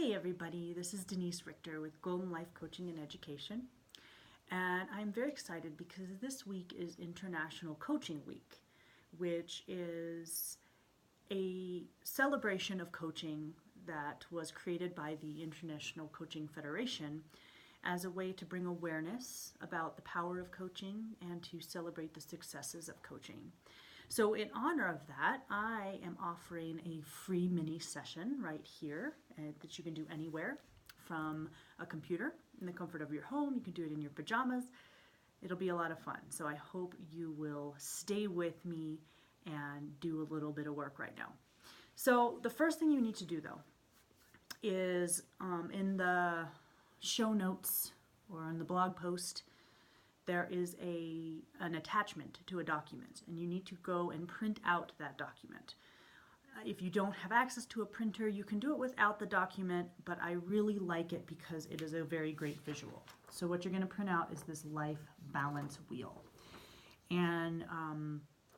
Hey everybody, this is Denise Richter with Golden Life Coaching and Education. And I'm very excited because this week is International Coaching Week, which is a celebration of coaching that was created by the International Coaching Federation as a way to bring awareness about the power of coaching and to celebrate the successes of coaching. So in honor of that, I am offering a free mini session right here that you can do anywhere from a computer in the comfort of your home. You can do it in your pajamas. It'll be a lot of fun. So I hope you will stay with me and do a little bit of work right now. So the first thing you need to do though is in the show notes or on the blog post, there is an attachment to a document, and you need to go and print out that document. If you don't have access to a printer, you can do it without the document, but I really like it because it is a very great visual. So what you're going to print out is this life balance wheel. And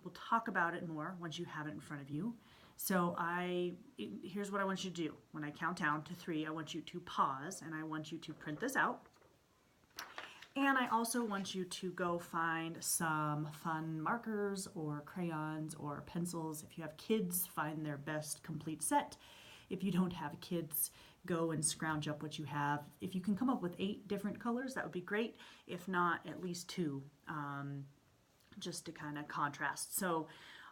we'll talk about it more once you have it in front of you. So here's what I want you to do. When I count down to 3, I want you to pause, and I want you to print this out. And I also want you to go find some fun markers or crayons or pencils. If you have kids, find their best complete set. If you don't have kids, go and scrounge up what you have. If you can come up with 8 different colors, that would be great. If not, at least 2, just to kind of contrast. So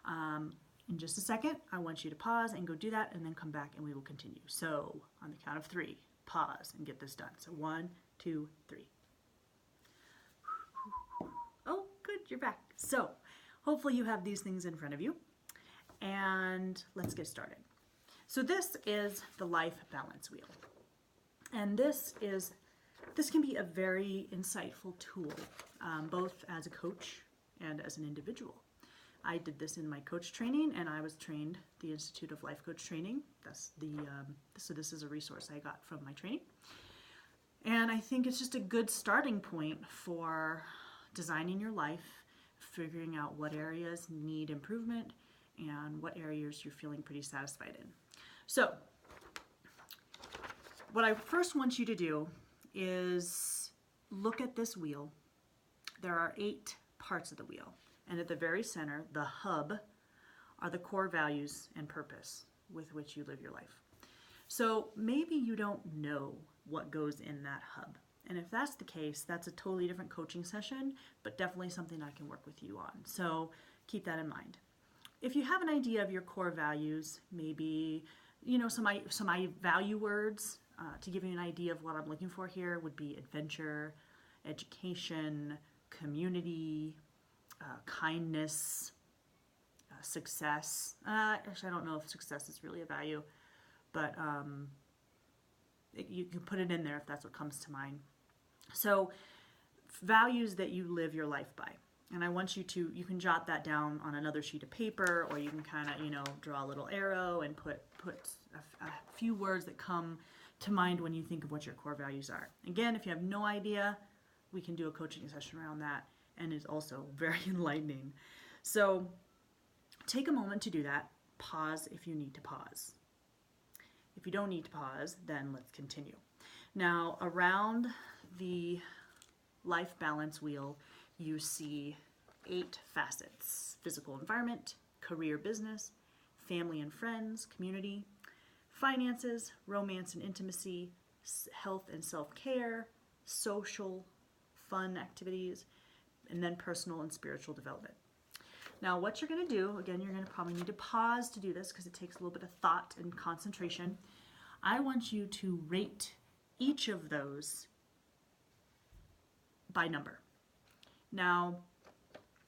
in just a second, I want you to pause and go do that, and then come back and we will continue. So on the count of 3, pause and get this done. So 1, 2, 3. Oh, good, you're back. So hopefully you have these things in front of you, and let's get started. So this is the life balance wheel, and this can be a very insightful tool, both as a coach and as an individual. I did this in my coach training, and I was trained the Institute of Life Coach Training. So this is a resource I got from my training. And I think it's just a good starting point for designing your life, figuring out what areas need improvement and what areas you're feeling pretty satisfied in. So what I first want you to do is look at this wheel. There are 8 parts of the wheel, and at the very center, the hub, are the core values and purpose with which you live your life. So maybe you don't know what goes in that hub. And if that's the case, that's a totally different coaching session, but definitely something I can work with you on. So keep that in mind. If you have an idea of your core values, maybe, some value words to give you an idea of what I'm looking for here would be adventure, education, community, kindness, success. Actually, I don't know if success is really a value, but you can put it in there if that's what comes to mind. So values that you live your life by. And I want you can jot that down on another sheet of paper, or you can kind of, draw a little arrow and put a few words that come to mind when you think of what your core values are. Again, if you have no idea, we can do a coaching session around that, and it's also very enlightening. So take a moment to do that. Pause if you need to pause. If you don't need to pause, then let's continue. Now, around the life balance wheel, you see 8 facets: physical environment, career, business, family and friends, community, finances, romance and intimacy, health and self-care, social, fun activities, and then personal and spiritual development. Now, what you're going to do, again, you're going to probably need to pause to do this because it takes a little bit of thought and concentration. I want you to rate each of those by number. Now,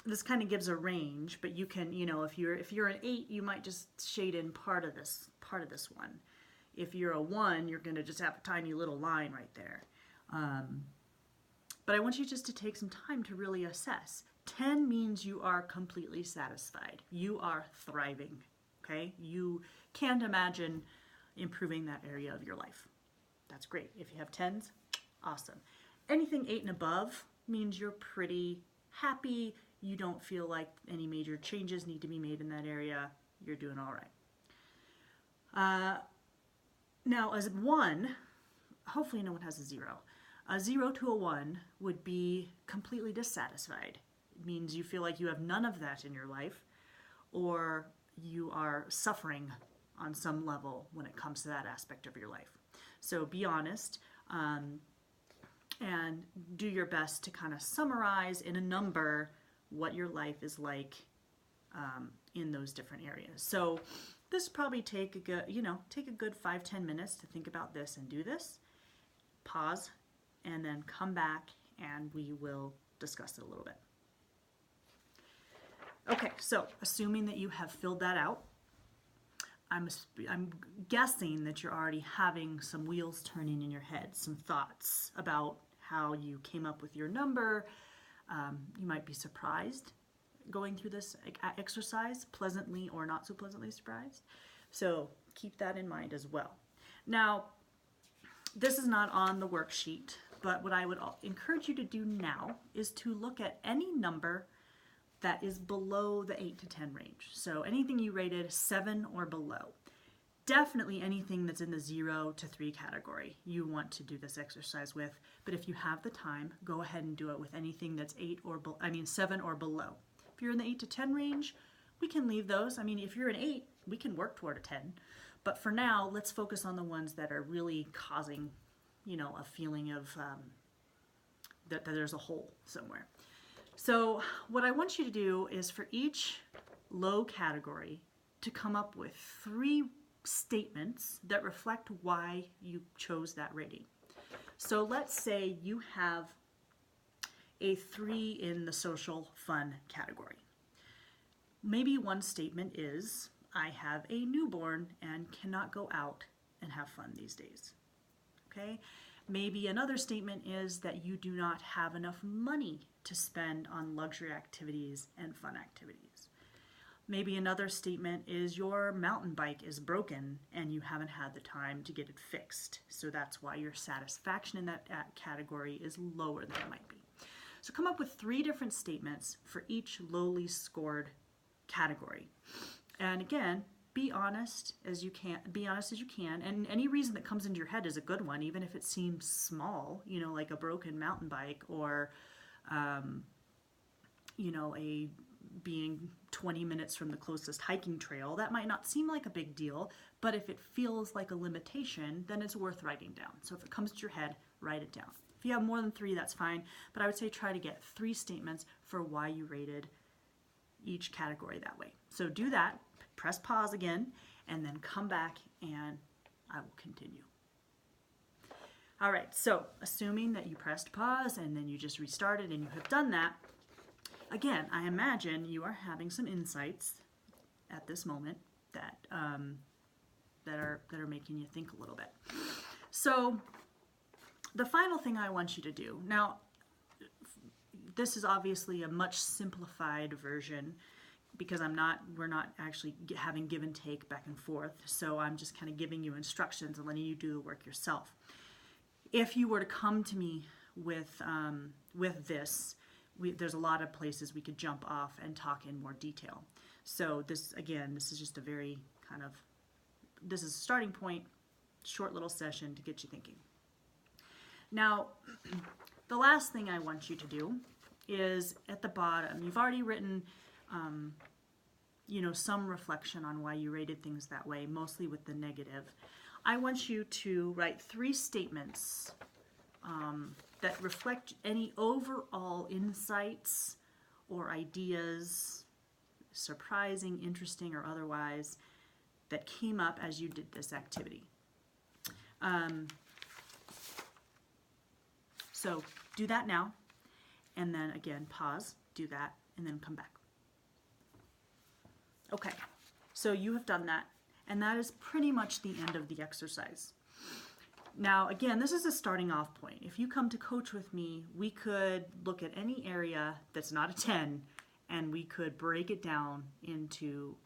this kind of gives a range, but you can, if you're an 8, you might just shade in part of this one. If you're a 1, you're going to just have a tiny little line right there. But I want you just to take some time to really assess. 10 means you are completely satisfied. You are thriving, okay? You can't imagine improving that area of your life. That's great. If you have 10s, awesome. Anything 8 and above means you're pretty happy. You don't feel like any major changes need to be made in that area. You're doing all right. Now, as 1, hopefully no one has a 0. A 0 to a 1 would be completely dissatisfied. It means you feel like you have none of that in your life, or you are suffering on some level when it comes to that aspect of your life. So be honest, and do your best to kind of summarize in a number what your life is like in those different areas. So this probably take a good, take a good 5-10 minutes to think about this and do this. Pause, and then come back and we will discuss it a little bit. Okay, so assuming that you have filled that out, I'm guessing that you're already having some wheels turning in your head, some thoughts about how you came up with your number. You might be surprised going through this exercise, pleasantly or not so pleasantly surprised. So keep that in mind as well. Now, this is not on the worksheet, but what I would encourage you to do now is to look at any number that is below the 8 to 10 range. So anything you rated 7 or below. Definitely anything that's in the 0 to 3 category you want to do this exercise with, but if you have the time, go ahead and do it with anything that's 7 or below. If you're in the 8 to 10 range, we can leave those. I mean, if you're an 8, we can work toward a 10. But for now, let's focus on the ones that are really causing, a feeling of that there's a hole somewhere. So what I want you to do is for each low category to come up with 3 statements that reflect why you chose that rating. So let's say you have a 3 in the social fun category. Maybe one statement is, I have a newborn and cannot go out and have fun these days. Okay? Maybe another statement is that you do not have enough money to spend on luxury activities and fun activities. Maybe another statement is your mountain bike is broken and you haven't had the time to get it fixed. So that's why your satisfaction in that category is lower than it might be. So come up with 3 different statements for each lowly scored category. And again, be honest as you can, and any reason that comes into your head is a good one, even if it seems small, like a broken mountain bike or a being 20 minutes from the closest hiking trail. That might not seem like a big deal, but if it feels like a limitation, then it's worth writing down. So if it comes to your head, write it down. If you have more than 3, that's fine, but I would say try to get 3 statements for why you rated each category that way. So do that, press pause again, and then come back and I will continue. All right, so assuming that you pressed pause and then you just restarted and you have done that, again, I imagine you are having some insights at this moment that are making you think a little bit. So the final thing I want you to do, now this is obviously a much simplified version because we're not actually having give and take back and forth, so I'm just kind of giving you instructions and letting you do the work yourself. If you were to come to me with this, there's a lot of places we could jump off and talk in more detail. So this is just a very this is a starting point, short little session to get you thinking. Now, the last thing I want you to do is at the bottom, you've already written some reflection on why you rated things that way, mostly with the negative. I want you to write 3 statements that reflect any overall insights or ideas, surprising, interesting, or otherwise, that came up as you did this activity. So do that now, and then again, pause, do that, and then come back. Okay, so you have done that, and that is pretty much the end of the exercise. Now, again, this is a starting off point. If you come to coach with me, we could look at any area that's not a 10, and we could break it down into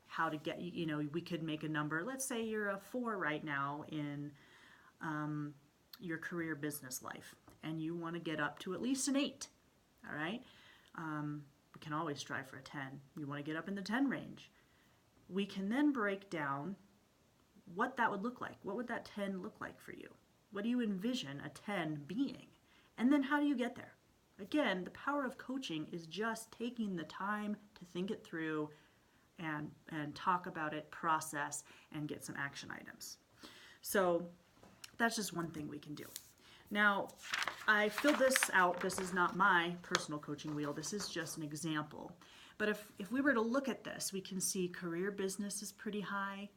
how to get, we could make a number. Let's say you're a 4 right now in your career business life, and you want to get up to at least an 8, all right? We can always strive for a 10. You want to get up in the 10 range. We can then break down what that would look like. What would that 10 look like for you? What do you envision a 10 being? And then how do you get there? Again, the power of coaching is just taking the time to think it through and talk about it, process, and get some action items. So that's just one thing we can do. Now, I filled this out. This is not my personal coaching wheel. This is just an example. But if we were to look at this, we can see career business is pretty high,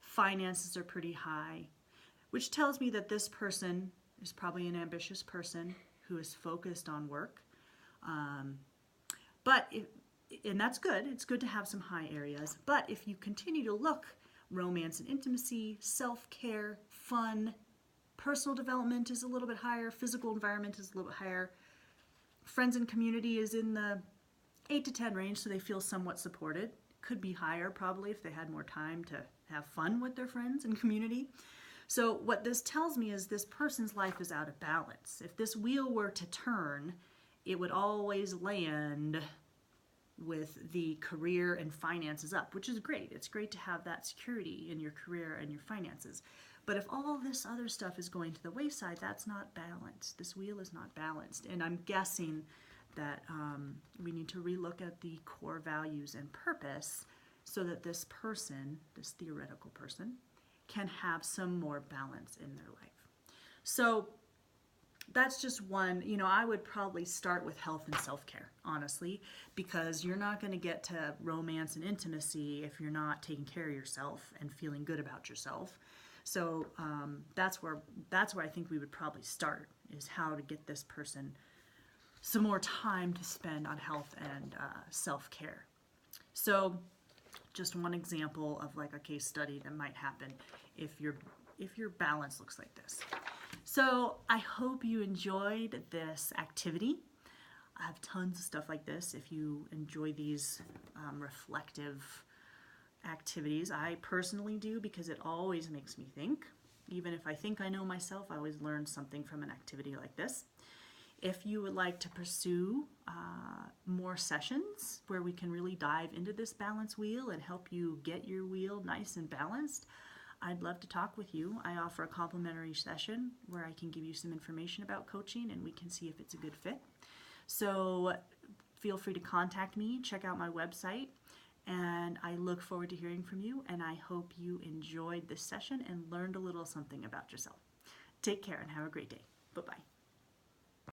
finances are pretty high, which tells me that this person is probably an ambitious person who is focused on work. And that's good. It's good to have some high areas. But if you continue to look, romance and intimacy, self-care, fun, personal development is a little bit higher, physical environment is a little bit higher, friends and community is in the 8 to 10 range, so they feel somewhat supported. Could be higher probably if they had more time to have fun with their friends and community. So what this tells me is this person's life is out of balance. If this wheel were to turn, it would always land with the career and finances up, which is great. It's great to have that security in your career and your finances. But if all this other stuff is going to the wayside, that's not balanced. This wheel is not balanced. And I'm guessing that we need to relook at the core values and purpose so that this person, this theoretical person, can have some more balance in their life. So that's just one. I would probably start with health and self-care, honestly, because you're not going to get to romance and intimacy if you're not taking care of yourself and feeling good about yourself. So that's where I think we would probably start, is how to get this person some more time to spend on health and self-care. So just one example of like a case study that might happen if your balance looks like this. So I hope you enjoyed this activity. I have tons of stuff like this. If you enjoy these reflective activities, I personally do, because it always makes me think. Even if I think I know myself, I always learn something from an activity like this. If you would like to pursue more sessions where we can really dive into this balance wheel and help you get your wheel nice and balanced, I'd love to talk with you. I offer a complimentary session where I can give you some information about coaching and we can see if it's a good fit. So feel free to contact me, check out my website, and I look forward to hearing from you, and I hope you enjoyed this session and learned a little something about yourself. Take care and have a great day. Bye-bye.